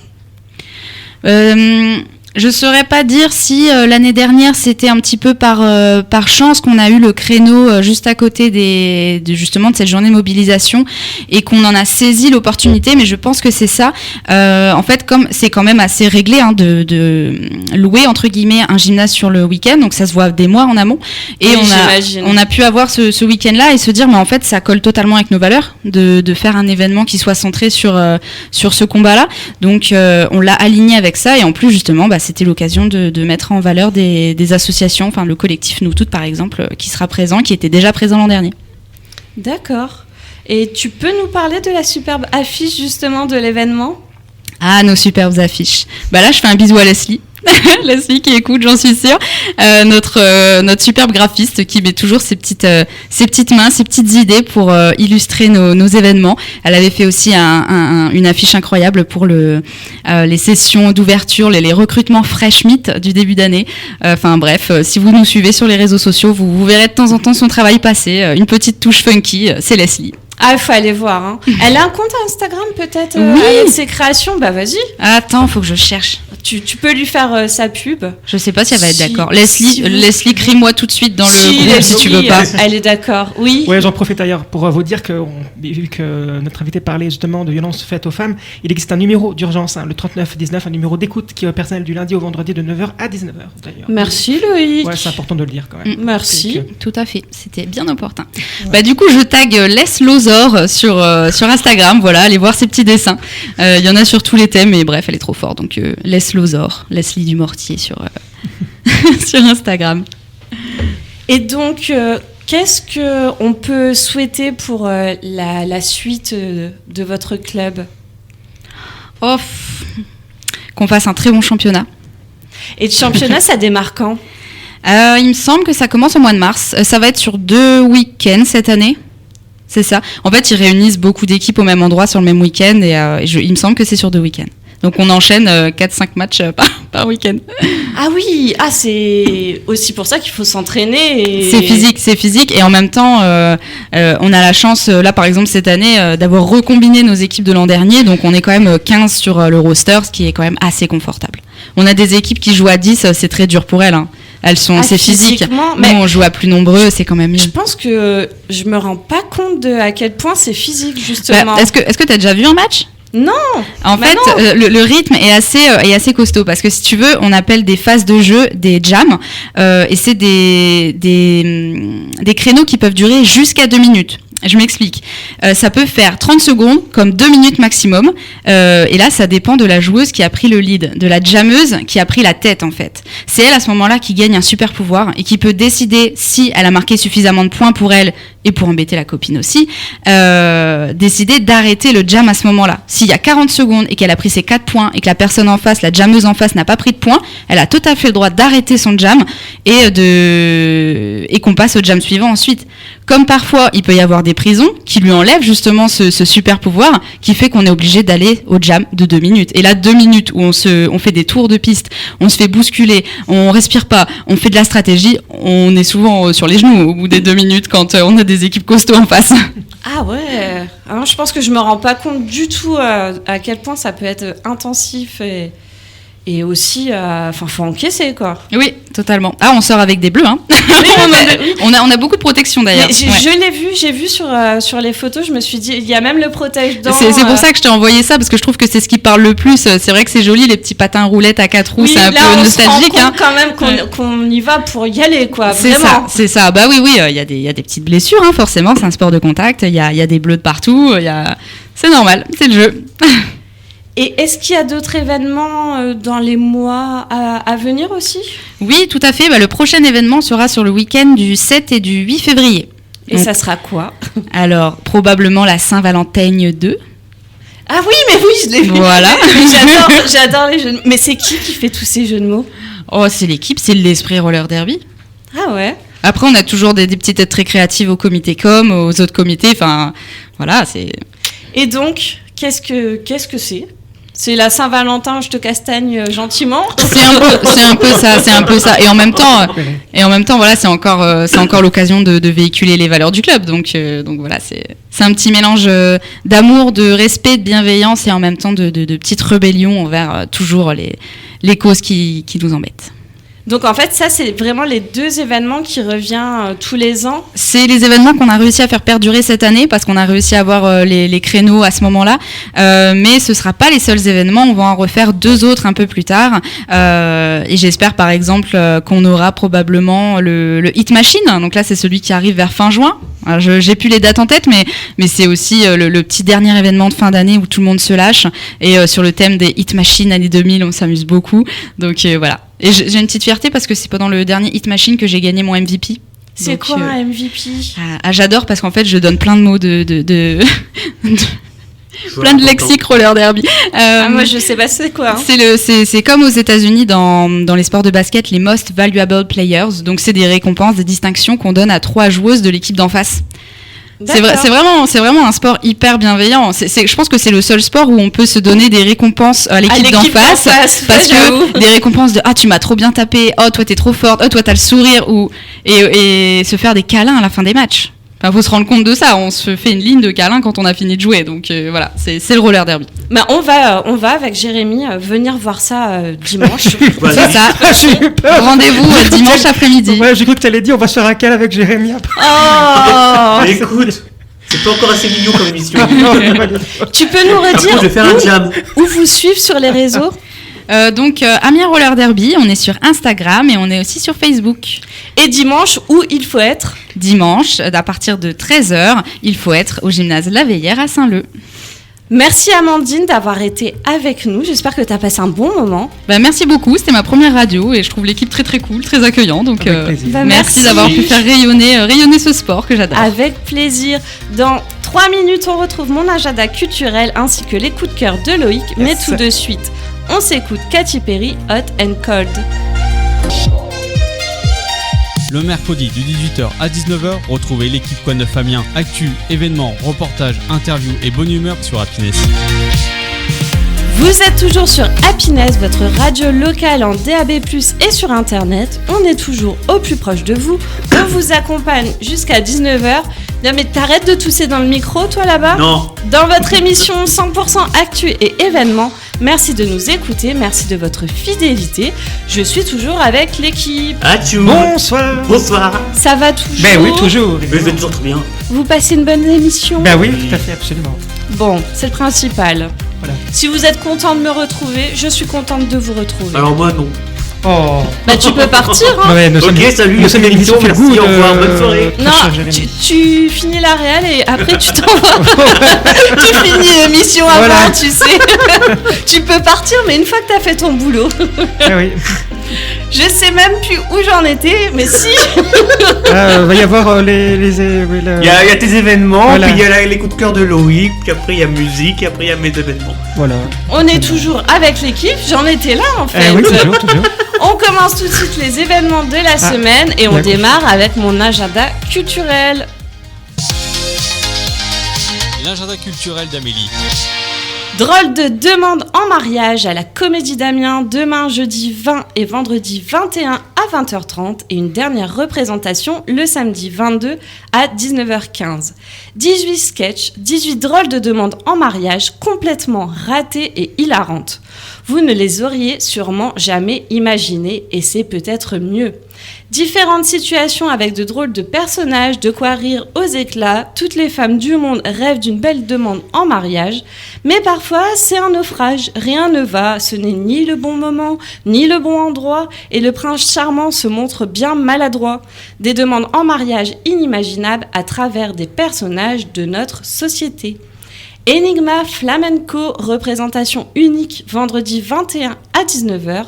Je saurais pas dire si l'année dernière c'était un petit peu par chance qu'on a eu le créneau juste à côté de cette journée de mobilisation et qu'on en a saisi l'opportunité, mais je pense que c'est ça. En fait, comme c'est quand même assez réglé de louer entre guillemets un gymnase sur le week-end, donc ça se voit des mois en amont, et oui, on a pu avoir ce week-end-là et se dire mais en fait ça colle totalement avec nos valeurs de faire un événement qui soit centré sur ce combat-là. Donc on l'a aligné avec ça et en plus justement c'était l'occasion de mettre en valeur des associations, enfin le collectif Nous Toutes par exemple, qui sera présent, qui était déjà présent l'an dernier. D'accord. Et tu peux nous parler de la superbe affiche justement de l'événement? Ah, nos superbes affiches. Là, je fais un bisou à Leslie. Leslie qui écoute, j'en suis sûre. Notre superbe graphiste qui met toujours ses petites mains, ses petites idées pour illustrer nos événements. Elle avait fait aussi une affiche incroyable pour les sessions d'ouverture, les recrutements Fresh Meet du début d'année. Enfin bref, si vous nous suivez sur les réseaux sociaux, vous verrez de temps en temps son travail passer. Une petite touche funky, c'est Leslie. Ah, il faut aller voir. Hein. Elle a un compte Instagram peut-être oui. avec ses créations? Vas-y. Attends, faut que je cherche. Tu peux lui faire sa pub. Je sais pas si elle va être d'accord. Leslie, crie-moi tout de suite dans le groupe Leslie, si tu veux pas. Elle est d'accord, oui. Ouais, j'en profite d'ailleurs pour vous dire que, vu que notre invité parlait justement de violences faites aux femmes, il existe un numéro d'urgence, le 3919, un numéro d'écoute qui est personnel du lundi au vendredi de 9h à 19h d'ailleurs. Merci Loïc. Ouais, c'est important de le dire quand même. Merci. Tout à fait, c'était bien opportun. Ouais. Du coup, je tag Les Lozor sur Instagram, voilà, allez voir ses petits dessins. Il y en a sur tous les thèmes, et bref, elle est trop forte. Donc, Les Lozor, Leslie Dumortier sur Instagram. Et donc, qu'est-ce qu'on peut souhaiter pour la suite de votre club? Qu'on fasse un très bon championnat. Et le championnat, ça démarre quand? Il me semble que ça commence au mois de mars. Ça va être sur 2 week-ends cette année. C'est ça. En fait, ils réunissent beaucoup d'équipes au même endroit sur le même week-end et il me semble que c'est sur 2 week-ends. Donc on enchaîne 4-5 matchs par week-end. Ah oui, c'est aussi pour ça qu'il faut s'entraîner. C'est physique et en même temps, on a la chance, là par exemple cette année, d'avoir recombiné nos équipes de l'an dernier. Donc on est quand même 15 sur le roster, ce qui est quand même assez confortable. On a des équipes qui jouent à 10, c'est très dur pour elles. Hein. C'est physique. Nous, on joue à plus nombreux, c'est quand même mieux. Je pense que je me rends pas compte à quel point c'est physique, justement. Est-ce que tu as déjà vu un match? Non. En fait, le rythme est assez costaud parce que si tu veux, on appelle des phases de jeu des jams et c'est des créneaux qui peuvent durer jusqu'à 2 minutes. Je m'explique. Ça peut faire 30 secondes comme 2 minutes maximum. Et là, ça dépend de la joueuse qui a pris le lead, de la jammeuse qui a pris la tête en fait. C'est elle à ce moment-là qui gagne un super pouvoir et qui peut décider si elle a marqué suffisamment de points pour elle et pour embêter la copine aussi, décider d'arrêter le jam à ce moment-là. S'il y a 40 secondes et qu'elle a pris ses 4 points et que la personne en face, la jammeuse en face n'a pas pris de points, elle a tout à fait le droit d'arrêter son jam et qu'on passe au jam suivant ensuite. Comme parfois, il peut y avoir des prisons qui lui enlèvent justement ce super pouvoir qui fait qu'on est obligé d'aller au jam de 2 minutes. Et là, 2 minutes où on fait des tours de piste, on se fait bousculer, on respire pas, on fait de la stratégie, on est souvent sur les genoux au bout des 2 minutes quand on a des équipes costauds en face. Ah ouais. Alors, je pense que je me rends pas compte du tout à quel point ça peut être intensif Et aussi, faut encaisser, quoi. Oui, totalement. Ah, on sort avec des bleus, hein. on a beaucoup de protection d'ailleurs. Je l'ai vu, j'ai vu sur les photos, je me suis dit, il y a même le protège-dents. C'est pour ça que je t'ai envoyé ça, parce que je trouve que c'est ce qui parle le plus. C'est vrai que c'est joli, les petits patins roulettes à 4 roues, c'est un peu nostalgique. On se rend compte quand même qu'on y va pour y aller, quoi. C'est ça. Bah oui, il y a des petites blessures, hein, forcément, c'est un sport de contact, il y a des bleus de partout, c'est normal, c'est le jeu. Et est-ce qu'il y a d'autres événements dans les mois à venir aussi ? Oui, tout à fait. Le prochain événement sera sur le week-end du 7 et du 8 février. Et ça sera quoi ? Alors, probablement la Saint-Valentin 2. Ah oui, mais oui, je l'ai vu. Voilà. J'adore les jeux de mots. Mais c'est qui fait tous ces jeux de mots ? Oh, c'est l'équipe, c'est l'Esprit Roller Derby. Ah ouais. Après, on a toujours des petites aides très créatives au comité com, aux autres comités. Enfin, voilà, c'est... Et donc, qu'est-ce que c'est ? C'est la Saint-Valentin, je te castagne gentiment. C'est un peu ça. Et en même temps, voilà, c'est encore l'occasion de véhiculer les valeurs du club. Donc voilà, c'est un petit mélange d'amour, de respect, de bienveillance et en même temps de petites rébellions envers toujours les causes qui nous embêtent. Donc en fait, ça, c'est vraiment les 2 événements qui reviennent tous les ans. C'est les événements qu'on a réussi à faire perdurer cette année parce qu'on a réussi à avoir les créneaux à ce moment-là. Mais ce ne sera pas les seuls événements. On va en refaire 2 autres un peu plus tard. Et j'espère par exemple qu'on aura probablement le Hit Machine. Donc là, c'est celui qui arrive vers fin juin. Alors, j'ai plus les dates en tête, mais c'est aussi le petit dernier événement de fin d'année où tout le monde se lâche. Et sur le thème des Hit Machine années 2000, on s'amuse beaucoup. Donc voilà. Et j'ai une petite fierté parce que c'est pendant le dernier Hit Machine que j'ai gagné mon MVP. C'est donc, quoi un MVP ? J'adore parce qu'en fait je donne plein de mots de plein de lexiques roller derby. Moi je sais pas c'est quoi. Hein. C'est comme aux États-Unis dans les sports de basket, les Most Valuable Players. Donc c'est des récompenses, des distinctions qu'on donne à 3 joueuses de l'équipe d'en face. C'est vraiment un sport hyper bienveillant. Je pense que c'est le seul sport où on peut se donner des récompenses à l'équipe d'en face parce que des récompenses de tu m'as trop bien tapé, toi t'es trop forte, toi t'as le sourire et se faire des câlins à la fin des matchs. Enfin, faut se rendre compte de ça. On se fait une ligne de câlins quand on a fini de jouer. Donc voilà, c'est le roller derby. Bah, on va avec Jérémy venir voir ça dimanche. C'est ça. Rendez-vous dimanche après-midi. Ouais, j'ai cru que tu allais dire on va se faire un câlin avec Jérémy après. Oh écoute, c'est pas encore assez mignon comme émission. Tu peux nous redire je vais faire un jam. Où vous suivre sur les réseaux ? Amiens Roller Derby, on est sur Instagram et on est aussi sur Facebook. Et dimanche, où il faut être ? Dimanche, à partir de 13h, il faut être au gymnase La Veillère à Saint-Leu. Merci Amandine d'avoir été avec nous. J'espère que tu as passé un bon moment. Merci beaucoup, c'était ma première radio et je trouve l'équipe très très cool, très accueillant. Donc merci d'avoir pu faire rayonner ce sport que j'adore. Avec plaisir. Dans 3 minutes, on retrouve mon agenda culturel ainsi que les coups de cœur de Loïc. Yes. Mais tout de suite, on s'écoute Katy Perry, Hot and Cold. Le mercredi de 18h à 19h, retrouvez l'équipe Quoi de Neuf Amiens, actu, événements, reportages, interviews et bonne humeur sur Happiness. Vous êtes toujours sur Happiness, votre radio locale en DAB+, et sur Internet. On est toujours au plus proche de vous. On vous accompagne jusqu'à 19h. Non mais t'arrêtes de tousser dans le micro, toi là-bas ? Non. Dans votre émission 100% actu et événements. Merci de nous écouter, merci de votre fidélité. Je suis toujours avec l'équipe. Atchou. Bonsoir. Bonsoir. Ça va toujours ? Ben oui, toujours. Mais je vais toujours très bien. Vous passez une bonne émission ? Ben oui, tout à fait, absolument. Bon, c'est le principal. Voilà. Si vous êtes content de me retrouver, je suis contente de vous retrouver. Alors moi non. Oh. Bah tu peux partir hein. Ouais, salut, nous sommes émission, merci, au revoir, bonne soirée. Non, tu finis la réal et après tu t'en vas. Tu finis l'émission avant, voilà. Tu sais. Tu peux partir, mais une fois que t'as fait ton boulot. Ah oui. Je sais même plus où j'en étais, mais si. Va y avoir Il y a tes événements, voilà. Puis il y a les coups de cœur de Loïc, puis après il y a musique, et après il y a mes événements. Voilà. On est toujours avec l'équipe, j'en étais là en fait. Oui, toujours. On commence tout de suite les événements de la semaine et on démarre avec mon agenda culturel. L'agenda culturel d'Amélie. Drôle de demande en mariage à la Comédie d'Amiens demain jeudi 20 et vendredi 21 à 20h30 et une dernière représentation le samedi 22 à 19h15. 18 sketchs, 18 drôles de demandes en mariage complètement ratées et hilarantes. Vous ne les auriez sûrement jamais imaginées et c'est peut-être mieux. Différentes situations avec de drôles de personnages, de quoi rire aux éclats. Toutes les femmes du monde rêvent d'une belle demande en mariage. Mais parfois, c'est un naufrage. Rien ne va. Ce n'est ni le bon moment, ni le bon endroit. Et le prince charmant se montre bien maladroit. Des demandes en mariage inimaginables à travers des personnages de notre société. Enigma Flamenco, représentation unique, vendredi 21 à 19h.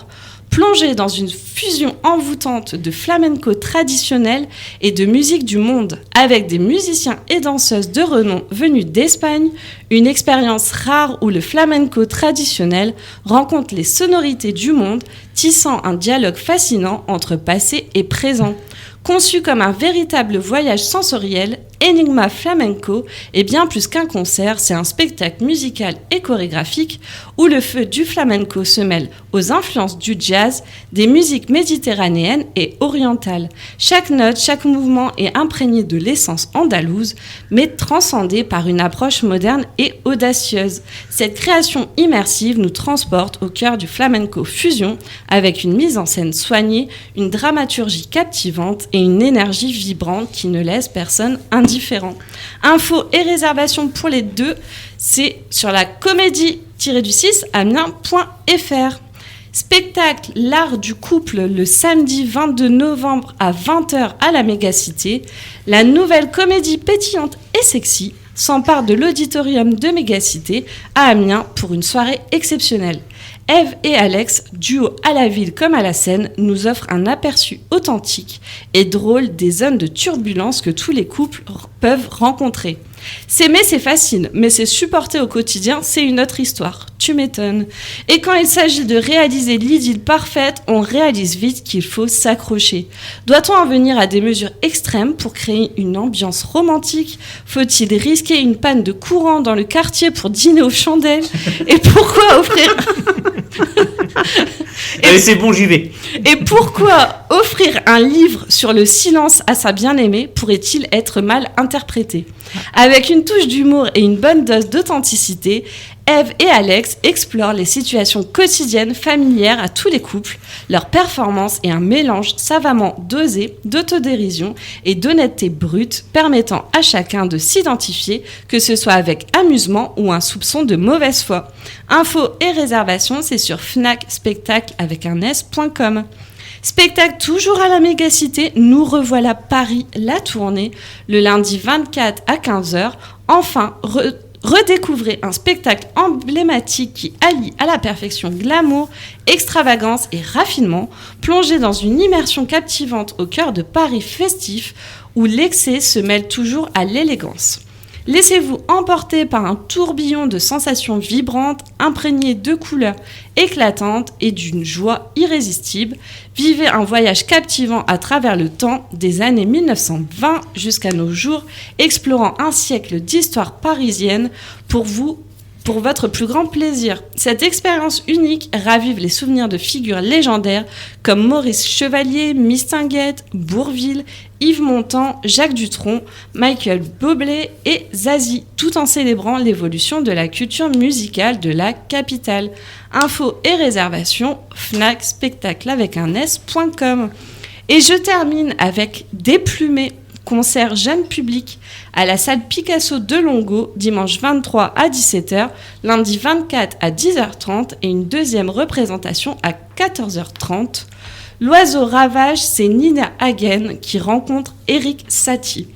Plongé dans une fusion envoûtante de flamenco traditionnel et de musique du monde, avec des musiciens et danseuses de renom venus d'Espagne, une expérience rare où le flamenco traditionnel rencontre les sonorités du monde, tissant un dialogue fascinant entre passé et présent. Conçu comme un véritable voyage sensoriel, Enigma Flamenco est bien plus qu'un concert, c'est un spectacle musical et chorégraphique où le feu du flamenco se mêle aux influences du jazz, des musiques méditerranéennes et orientales. Chaque note, chaque mouvement est imprégné de l'essence andalouse, mais transcendé par une approche moderne et audacieuse. Cette création immersive nous transporte au cœur du flamenco fusion, avec une mise en scène soignée, une dramaturgie captivante et une énergie vibrante qui ne laisse personne indifférent. Infos et réservations pour les deux, c'est sur la comédie-du-6 amiens.fr. Spectacle L'Art du couple le samedi 22 novembre à 20h à la Mégacité. La nouvelle comédie pétillante et sexy s'empare de l'auditorium de Mégacité à Amiens pour une soirée exceptionnelle. Eve et Alex, duo à la ville comme à la scène, nous offrent un aperçu authentique et drôle des zones de turbulence que tous les couples peuvent rencontrer. S'aimer, c'est facile, mais c'est supporter au quotidien, c'est une autre histoire. Tu m'étonnes. Et quand il s'agit de réaliser l'idylle parfaite, on réalise vite qu'il faut s'accrocher. Doit-on en venir à des mesures extrêmes pour créer une ambiance romantique ? Faut-il risquer une panne de courant dans le quartier pour dîner aux chandelles ? Et pourquoi offrir... Allez, c'est bon, j'y vais. Et pourquoi offrir un livre sur le silence à sa bien-aimée pourrait-il être mal interprété ? Avec une touche d'humour et une bonne dose d'authenticité, Eve et Alex explorent les situations quotidiennes familières à tous les couples. Leur performance est un mélange savamment dosé d'autodérision et d'honnêteté brute, permettant à chacun de s'identifier, que ce soit avec amusement ou un soupçon de mauvaise foi. Infos et réservations, c'est sur fnacspectacle.com. Spectacle toujours à la Mégacité, nous revoilà Paris, la tournée, le lundi 24 à 15h. Enfin, redécouvrez un spectacle emblématique qui allie à la perfection glamour, extravagance et raffinement, plongé dans une immersion captivante au cœur de Paris festif, où l'excès se mêle toujours à l'élégance. Laissez-vous emporter par un tourbillon de sensations vibrantes, imprégnées de couleurs éclatantes et d'une joie irrésistible. Vivez un voyage captivant à travers le temps, des années 1920 jusqu'à nos jours, explorant un siècle d'histoire parisienne pour votre plus grand plaisir. Cette expérience unique ravive les souvenirs de figures légendaires comme Maurice Chevalier, Mistinguett, Bourvil, Yves Montand, Jacques Dutronc, Michael Bublé et Zazie, tout en célébrant l'évolution de la culture musicale de la capitale. Infos et réservations, fnacspectacle avec un s.com. Et je termine avec Déplumé, concert jeune public à la salle Picasso de Longo, dimanche 23 à 17h, lundi 24 à 10h30 et une deuxième représentation à 14h30. L'oiseau ravage, c'est Nina Hagen qui rencontre Eric Satie.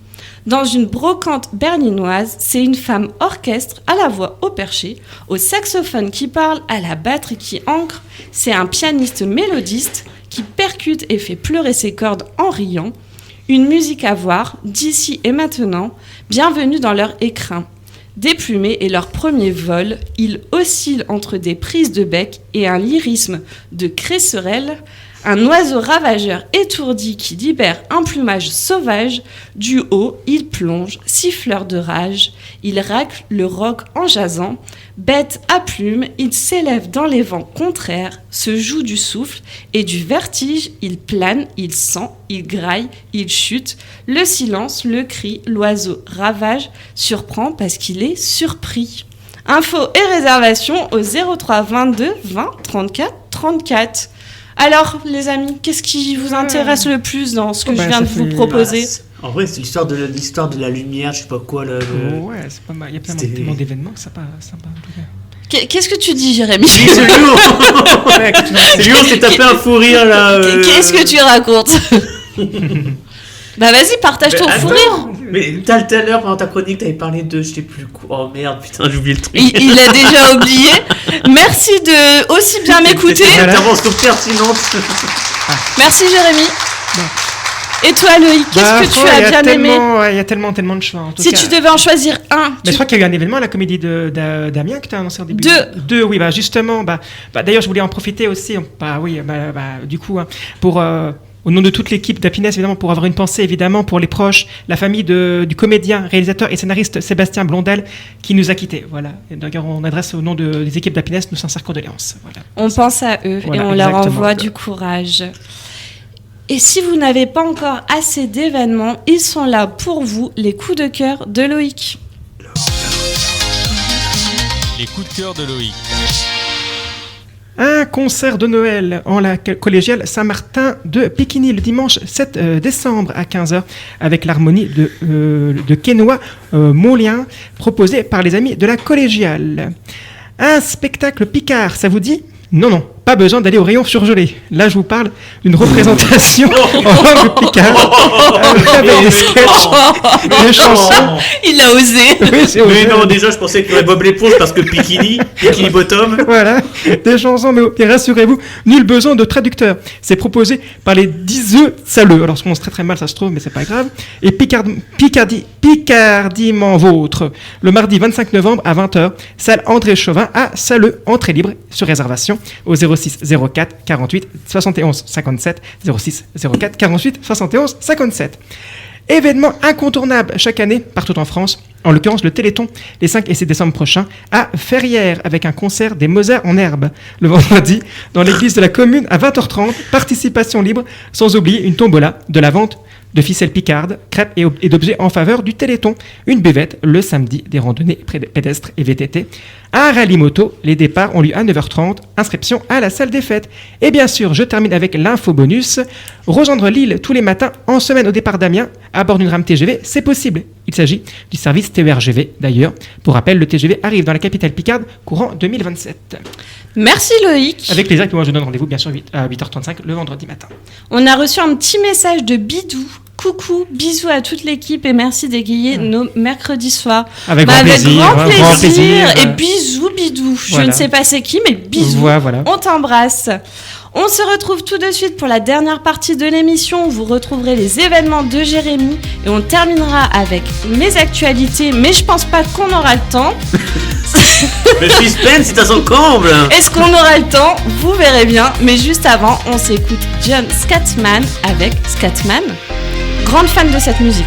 Dans une brocante berlinoise, c'est une femme orchestre à la voix au perché, au saxophone qui parle, à la batterie qui ancre. C'est un pianiste mélodiste qui percute et fait pleurer ses cordes en riant. Une musique à voir, d'ici et maintenant, bienvenue dans leur écrin. Déplumés et leur premier vol, ils oscillent entre des prises de bec et un lyrisme de Cresserelle. Un oiseau ravageur étourdi qui libère un plumage sauvage. Du haut, il plonge, siffleur de rage. Il racle le roc en jasant. Bête à plumes, il s'élève dans les vents contraires, se joue du souffle et du vertige. Il plane, il sent, il graille, il chute. Le silence, le cri, l'oiseau ravage, surprend parce qu'il est surpris. Infos et réservations au 03 22 20 34 34. Alors, les amis, qu'est-ce qui vous intéresse le plus dans ce que je viens de vous proposer ? En vrai, c'est l'histoire de la lumière, je sais pas quoi. Ouais, c'est pas mal. Il y a tellement d'événements que c'est pas sympa en tout cas. Qu'est-ce que tu dis, Jérémy ? Oui, c'est lui, on s'est tapé un fou rire là. Qu'est-ce que tu racontes ? Bah vas-y, partage ton fou rire. Mais tout à l'heure, pendant ta chronique, t'avais parlé de je sais plus quoi. Oh merde, putain, j'ai oublié le truc. Il a déjà oublié. Merci de aussi bien m'écouter. C'était une intervention pertinente. Merci, Jérémy. Bon. Et toi, Loïc, qu'est-ce que tu as bien aimé ? Il y a tellement de choix. En tout Si cas. tu devais en choisir un. Mais je crois qu'il y a eu un événement à la comédie d'Amiens que tu as annoncé au début. Deux, oui, bah justement. D'ailleurs, je voulais en profiter aussi. Du coup, pour. Au nom de toute l'équipe d'Happiness, évidemment, pour avoir une pensée, évidemment, pour les proches, la famille du comédien, réalisateur et scénariste Sébastien Blondel, qui nous a quittés. Voilà. Et d'ailleurs, on adresse au nom des équipes d'Happiness nos sincères condoléances. Voilà. On pense à eux et on leur envoie du courage. Et si vous n'avez pas encore assez d'événements, ils sont là pour vous, les coups de cœur de Loïc. Les coups de cœur de Loïc. Un concert de Noël en la collégiale Saint-Martin de Pékini le dimanche 7 décembre à 15h avec l'harmonie de Quénois Molien proposé par les amis de la collégiale. Un spectacle Picard, ça vous dit ? Non, pas besoin d'aller au rayon surgelé. Là, je vous parle d'une représentation en langue picard avec des sketchs, des chansons. Il a osé. Oui, mais non, déjà, je pensais qu'il y aurait Bob l'éponge parce que Bikini Bottom. Voilà, des chansons, mais rassurez-vous, nul besoin de traducteur. C'est proposé par les 10 Saleux. Alors, ça commence très mal, ça se trouve, mais c'est pas grave. Et Picardiment Vôtre, le mardi 25 novembre à 20h, salle André Chauvin à Saleux, entrée libre sur réservation au 06 04 48 71 57 06 04 48 71 57. Événement incontournable chaque année partout en France, en l'occurrence le Téléthon, les 5 et 6 décembre prochains, à Ferrières, avec un concert des Mozart en herbe. Le vendredi, dans l'église de la commune à 20h30, participation libre, sans oublier une tombola, de la vente de ficelles picardes, crêpes et d'objets en faveur du Téléthon. Une buvette le samedi, des randonnées pédestres et VTT. Un rallye moto, les départs ont lieu à 9h30, inscription à la salle des fêtes. Et bien sûr, je termine avec l'info bonus. Rejoindre Lille tous les matins en semaine au départ d'Amiens, à bord d'une rame TGV, c'est possible. Il s'agit du service TER-GV d'ailleurs. Pour rappel, le TGV arrive dans la capitale picarde courant 2027. Merci Loïc. Avec plaisir, et puis moi je donne rendez-vous bien sûr à 8h35 le vendredi matin. On a reçu un petit message de Bidou. Coucou, bisous à toute l'équipe et merci d'égayer nos mercredis soirs. Avec grand plaisir. Et bisous Bidou. Voilà. Je ne sais pas c'est qui, mais bisous. Voilà. On t'embrasse. On se retrouve tout de suite pour la dernière partie de l'émission. Vous retrouverez les événements de Jérémy et on terminera avec mes actualités, mais je pense pas qu'on aura le temps. Le suspense, c'est à son comble. Est-ce qu'on aura le temps ? Vous verrez bien. Mais juste avant, on s'écoute John Scatman avec Scatman. Grande fan de cette musique.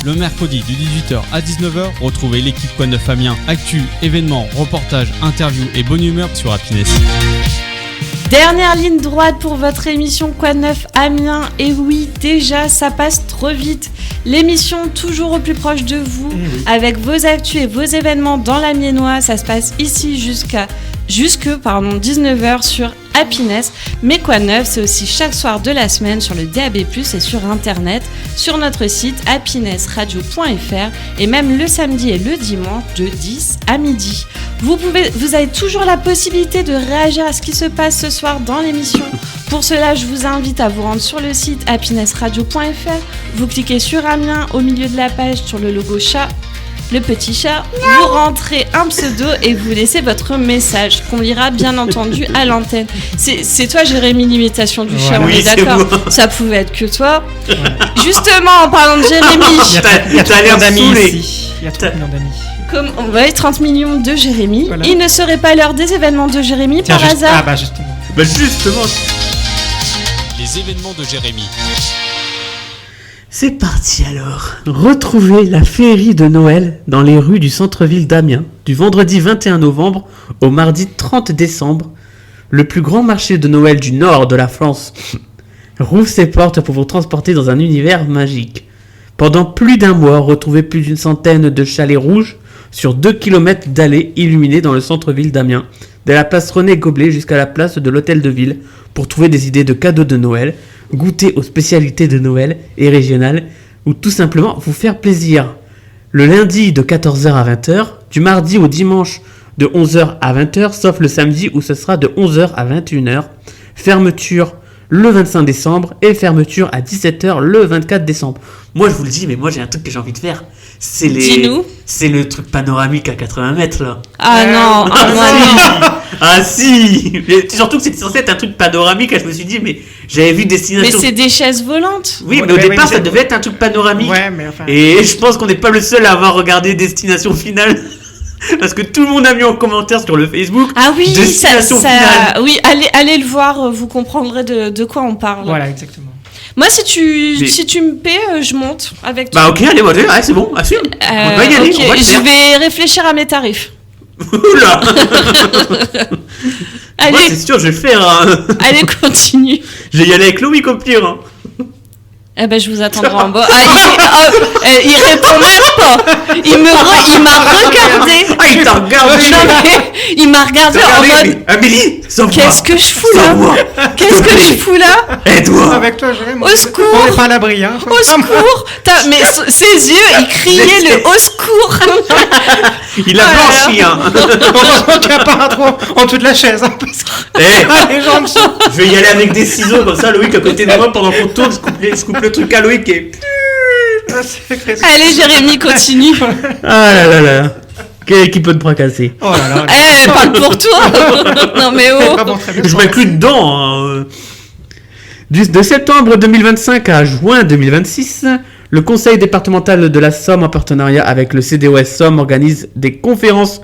Le mercredi de 18h à 19h, retrouvez l'équipe Quoi de Neuf Amiens. Actu, événements, reportages, interviews et bonne humeur sur Happiness. Dernière ligne droite pour votre émission Quoi de Neuf Amiens. Et oui, déjà, ça passe trop vite. L'émission toujours au plus proche de vous, avec vos actus et vos événements dans l'Amiénois. Ça se passe ici jusque 19h sur Happiness. Mais Quoi de Neuf, c'est aussi chaque soir de la semaine sur le DAB+, et sur Internet, sur notre site happinessradio.fr, et même le samedi et le dimanche de 10 à midi. Vous avez toujours la possibilité de réagir à ce qui se passe ce soir dans l'émission. Pour cela, je vous invite à vous rendre sur le site happinessradio.fr. Vous cliquez sur Amiens au milieu de la page sur le logo chat, le petit chat. Vous rentrez un pseudo et vous laissez votre message qu'on lira bien entendu à l'antenne. C'est toi, Jérémy, l'imitation du chat, on est d'accord ? Ça pouvait être que toi. Justement, en parlant de Jérémy, t'as l'air d'amis ici. Il y a 30 millions d'amis. Comme on va 30 millions de Jérémy. Voilà. Il ne serait pas l'heure des événements de Jérémy Tiens, par hasard. Ah bah justement. Bah justement, Les événements de Jérémy. C'est parti alors. Retrouvez la féerie de Noël dans les rues du centre-ville d'Amiens du vendredi 21 novembre au mardi 30 décembre. Le plus grand marché de Noël du nord de la France rouvre ses portes pour vous transporter dans un univers magique. Pendant plus d'un mois, retrouvez plus d'une centaine de chalets rouges sur 2 km d'allées illuminées dans le centre-ville d'Amiens, de la place René Goblet jusqu'à la place de l'Hôtel de Ville, pour trouver des idées de cadeaux de Noël, goûter aux spécialités de Noël et régionales, ou tout simplement vous faire plaisir. Le lundi de 14h à 20h, du mardi au dimanche de 11h à 20h, sauf le samedi où ce sera de 11h à 21h. Fermeture le 25 décembre et fermeture à 17h le 24 décembre. Moi je vous le dis, mais moi j'ai un truc que j'ai envie de faire. C'est Dis-nous. C'est le truc panoramique à 80 mètres là. Ah non, ah non. Ah si. Mais surtout que c'était censé être un truc panoramique, je me suis dit, mais j'avais vu Mais Destination... c'est des chaises volantes. Oui, Ouais, mais au ouais, départ ouais, ça c'est- devait être un truc panoramique. Ouais, mais enfin. Et je pense qu'on n'est pas le seul à avoir regardé Destination Finale. Parce que tout le monde a mis en commentaire sur le Facebook. Ah oui, Destination Finale. oui, allez le voir, vous comprendrez de quoi on parle. Voilà, exactement. Moi, si tu Mais- me paies, je monte avec toi. Bah ok, allez, ouais, c'est bon, assume. On va y aller, ok, on va le je faire. vais réfléchir à mes tarifs. Oula. Moi Allez, c'est sûr, je vais le faire. Hein. allez, continue. Je vais y aller avec Loïc au pire. Hein. Eh ben, je vous attendrai en bas. Il répond même pas. Il m'a regardé. Ah, il t'a regardé. Non, mais il m'a regardé en Regardez, mode. mais Amélie, sans Qu'est-ce que je fous là Qu'est-ce que je fous là Aide-moi. Avec toi, Jérémy, Au secours. on n'est pas à l'abri. Hein. Au secours Mais ses yeux, ils criaient le au secours. Il a blanchi, hein. Heureusement qu'il n'y a pas un trou en dessous de la chaise. Hein, parce que Eh, les gens le sont. je vais y aller avec des ciseaux, comme ça, Loïc à côté de moi, pendant qu'on tourne, je coupe le truc à Loïc et... Ah, c'est crazy. Allez, Jérémy, continue. Ah là là là. Qui peut te fracasser. Oh là là. Eh, parle pour toi. Non mais oh. Vraiment très bien. Je m'inclus dedans. Hein. De septembre 2025 à juin 2026, le conseil départemental de la Somme, en partenariat avec le CDOS Somme, organise des conférences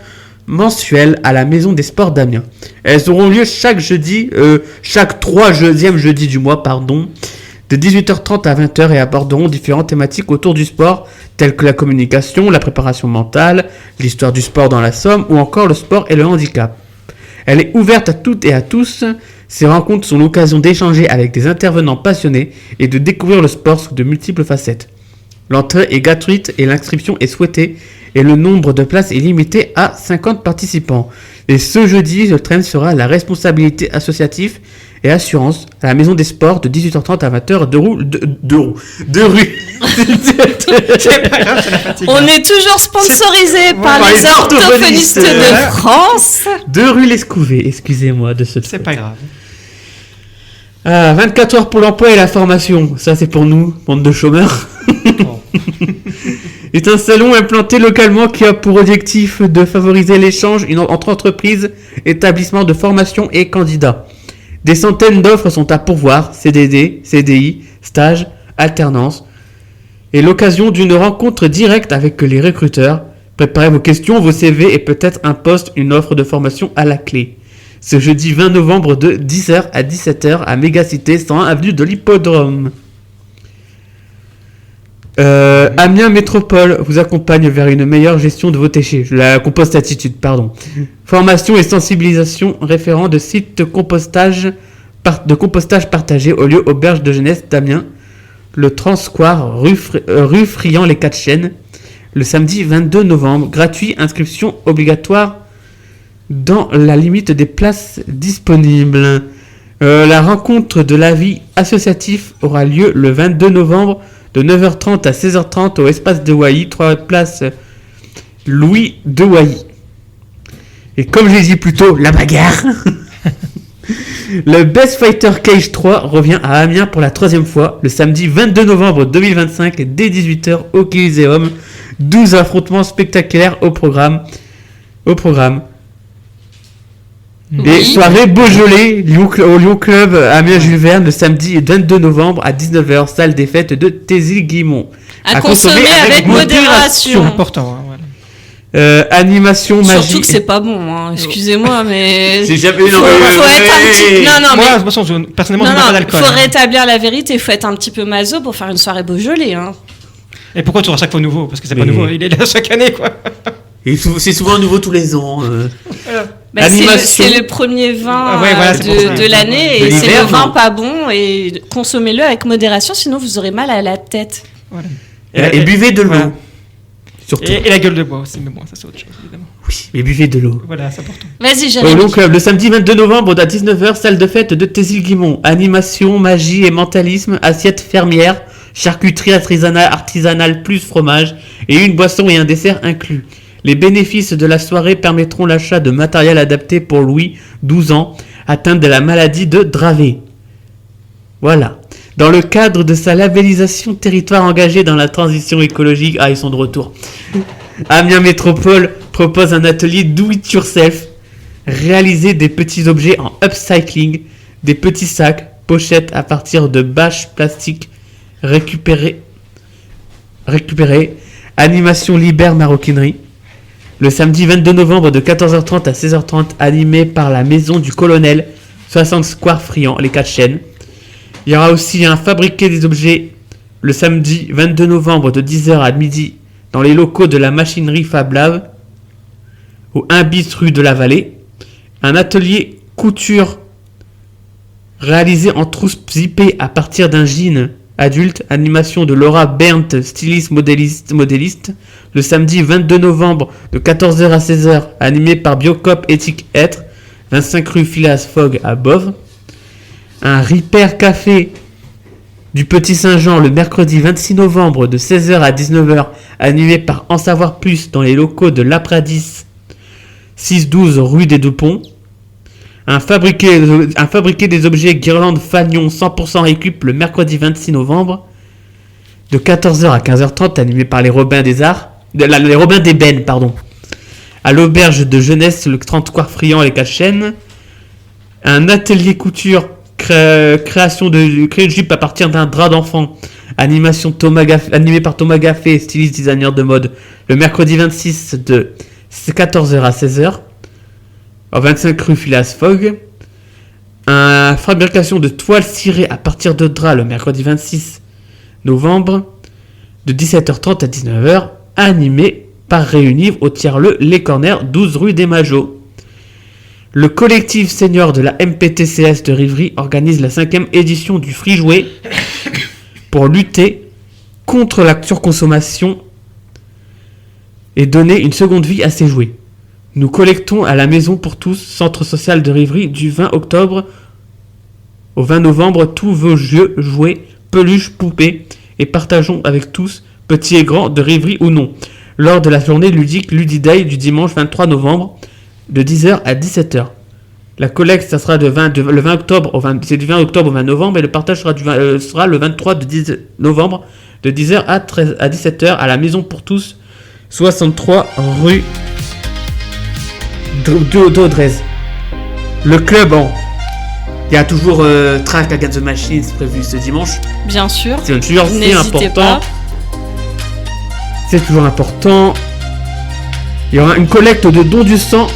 mensuelles à la Maison des Sports d'Amiens. Elles auront lieu chaque troisième jeudi du mois, de 18h30 à 20h et aborderont différentes thématiques autour du sport, telles que la communication, la préparation mentale, l'histoire du sport dans la Somme ou encore le sport et le handicap. Elle est ouverte à toutes et à tous. Ces rencontres sont l'occasion d'échanger avec des intervenants passionnés et de découvrir le sport sous de multiples facettes. L'entrée est gratuite et l'inscription est souhaitée et le nombre de places est limité à 50 participants. Et ce jeudi, le thème sera la responsabilité associative et assurance à la Maison des Sports de 18h30 à 20h de rue. C'est pas grave, c'est la fatigue. On est toujours sponsorisé par Par les les orthophonistes. orthophonistes de France. De rue Lescouvet, excusez-moi de ce C'est pas grave. 24 heures pour l'emploi et la formation, ça c'est pour nous, bande de chômeurs. Bon. est un salon implanté localement qui a pour objectif de favoriser l'échange entre entreprises, établissements de formation et candidats. Des centaines d'offres sont à pourvoir, CDD, CDI, stages, alternance, et l'occasion d'une rencontre directe avec les recruteurs. Préparez vos questions, vos CV et peut-être un poste, une offre de formation à la clé. Ce jeudi 20 novembre de 10h à 17h à Mégacité 101 avenue de l'Hippodrome. Amiens Métropole vous accompagne vers une meilleure gestion de vos déchets. La compostatitude, pardon. Formation et sensibilisation référent de sites de compostage partagé au lieu auberge de jeunesse d'Amiens. Le Transquare rue Friand les 4 Chênes. Le samedi 22 novembre. Gratuit, inscription obligatoire dans la limite des places disponibles. La rencontre de la vie associative aura lieu le 22 novembre de 9h30 à 16h30 au espace de Wailly, 3 places Louis de Wailly. Et comme je l'ai dit plus tôt, la bagarre. Le Best Fighter Cage 3 revient à Amiens pour la 3e fois le samedi 22 novembre 2025 dès 18h au Coliseum. 12 affrontements spectaculaires au programme. Et soirée Beaujolais au Lyon Club Amiens Jules Verne le samedi 22 novembre à 19h, salle des fêtes de Thésy-Guimont. À consommer avec modération. C'est important. Hein, voilà. Animation magie. Surtout que c'est pas bon, hein. Excusez-moi, mais. J'ai jamais. Faut être un petit. Non, Moi, mais. de toute façon, personnellement, je ne bois pas d'alcool. Faut rétablir la vérité, faut être un petit peu maso pour faire une soirée Beaujolais, hein. Et pourquoi tu à chaque fois nouveau? Parce que c'est pas nouveau, il est là chaque année, quoi. Et c'est souvent nouveau tous les ans. Bah, Animation. c'est le premier vin voilà, c'est pour ça. de l'année De et c'est l'hiver, le vin non. pas bon et consommez-le avec modération, sinon vous aurez mal à la tête. Voilà. Et buvez de l'eau. Voilà. Surtout. Et la gueule de bois aussi, mais bon, ça c'est autre chose, évidemment. Oui, mais buvez de l'eau. Voilà, c'est important. Vas-y, Au Jérémy. Long Club, le samedi 22 novembre à 19h, salle de fête de Tézil-Guimont. Animation, magie et mentalisme, assiette fermière, charcuterie artisanale plus fromage et une boisson et un dessert inclus. Les bénéfices de la soirée permettront l'achat de matériel adapté pour Louis, 12 ans, atteint de la maladie de Dravet. Voilà. Dans le cadre de sa labellisation territoire engagé dans la transition écologique, ils sont de retour. Amiens Métropole propose un atelier do it yourself, réaliser des petits objets en upcycling, des petits sacs, pochettes à partir de bâches plastiques récupérées, animation Libère Maroquinerie. Le samedi 22 novembre de 14h30 à 16h30, animé par la Maison du Colonel, 60 Square Friand, les 4 chaînes. Il y aura aussi un fabriqué des objets le samedi 22 novembre de 10h à midi dans les locaux de la machinerie Fab Lab au 1 bis rue de la Vallée. Un atelier couture réalisé en trousse zippée à partir d'un jean adulte. Animation de Laura Berndt, styliste modéliste. Le samedi 22 novembre de 14h à 16h, animé par Biocop Éthique Être, 25 rue Phileas Fogg à Boves. Un Repair Café du Petit Saint-Jean le mercredi 26 novembre de 16h à 19h, animé par En Savoir Plus dans les locaux de l'Apradis, 612 rue des Deux Ponts. Un fabriqué des objets guirlandes Fagnon 100% récup le mercredi 26 novembre de 14h à 15h30, animé par les Robins des Arts, les Robins d'Ébène, pardon. À l'auberge de jeunesse le 30 Square Friand les 4 chaînes. Un atelier couture création de jupe à partir d'un drap d'enfant. Animation animé par Thomas Gaffé, styliste designer de mode, le mercredi 26 de 14h à 16h. Au 25 rue Phileas Fogg. Un fabrication de toiles cirées à partir de draps le mercredi 26 novembre de 17h30 à 19h, animé par Réunive au tiers-le Les Corners, 12 rue des Majots. Le collectif senior de la MPTCS de Rivry organise la 5e édition du Free Jouet pour lutter contre la surconsommation et donner une seconde vie à ces jouets. Nous collectons à la Maison pour tous, centre social de Rivry, du 20 octobre au 20 novembre tous vos jeux, jouets, peluches, poupées et partageons avec tous, petits et grands, de Rivry ou non, lors de la journée ludique Ludiday du dimanche 23 novembre de 10h à 17h. La collecte, ça sera le 20 octobre au 20, c'est du 20 octobre au 20 novembre et le partage sera le 23 de 10 novembre de 10h à 17h à la Maison pour tous, 63 rue d'Audrez. Le club il y a toujours Track Against the Machine prévu ce dimanche. Bien sûr. C'est N'hésitez important. pas. C'est toujours important. Il y aura une collecte de dons du sang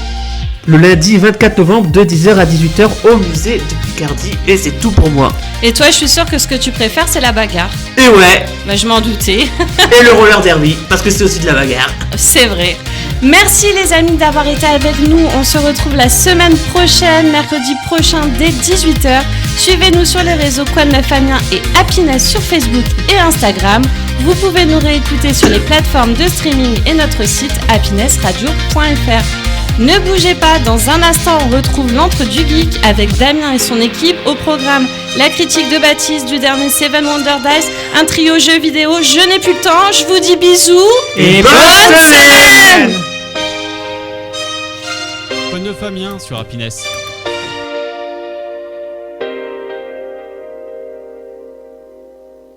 le lundi 24 novembre de 10h à 18h au musée de Picardie. Et c'est tout pour moi. Et toi, je suis sûre que ce que tu préfères, c'est la bagarre. Et ouais, Bah, je m'en doutais. et le roller derby, parce que c'est aussi de la bagarre. C'est vrai. Merci les amis d'avoir été avec nous. On se retrouve la semaine prochaine, mercredi prochain dès 18h. Suivez-nous sur les réseaux Quoi de Neuf Amiens et Happiness sur Facebook et Instagram. Vous pouvez nous réécouter sur les plateformes de streaming et notre site happinessradio.fr. Ne bougez pas, dans un instant on retrouve l'Antre du Geek avec Damien et son équipe. Au programme, la critique de Baptiste du dernier Seven Wonder Dice, un trio jeux vidéo. Je n'ai plus le temps, je vous dis bisous Et bonne semaine. Quoi de neuf Amiens sur Happiness.